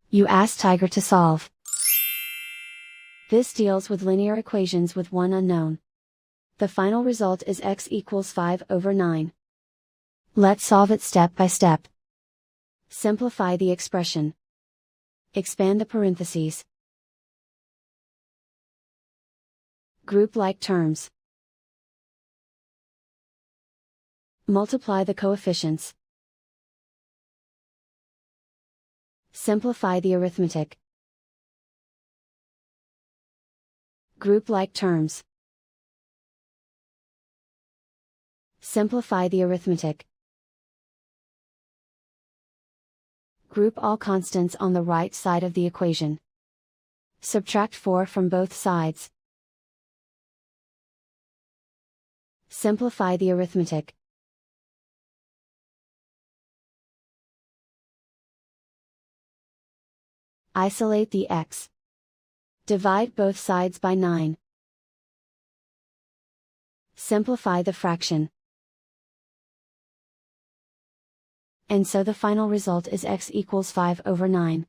You ask Tiger to solve. This deals with linear equations with one unknown. The final result is x equals 5/9. Let's solve it step by step. Simplify the expression. Expand the parentheses. Group like terms. Multiply the coefficients. Simplify the arithmetic. Group like terms. Simplify the arithmetic. Group all constants on the right side of the equation. Subtract 4 from both sides. Simplify the arithmetic. Isolate the x. Divide both sides by 9. Simplify the fraction. And so the final result is x equals 5/9.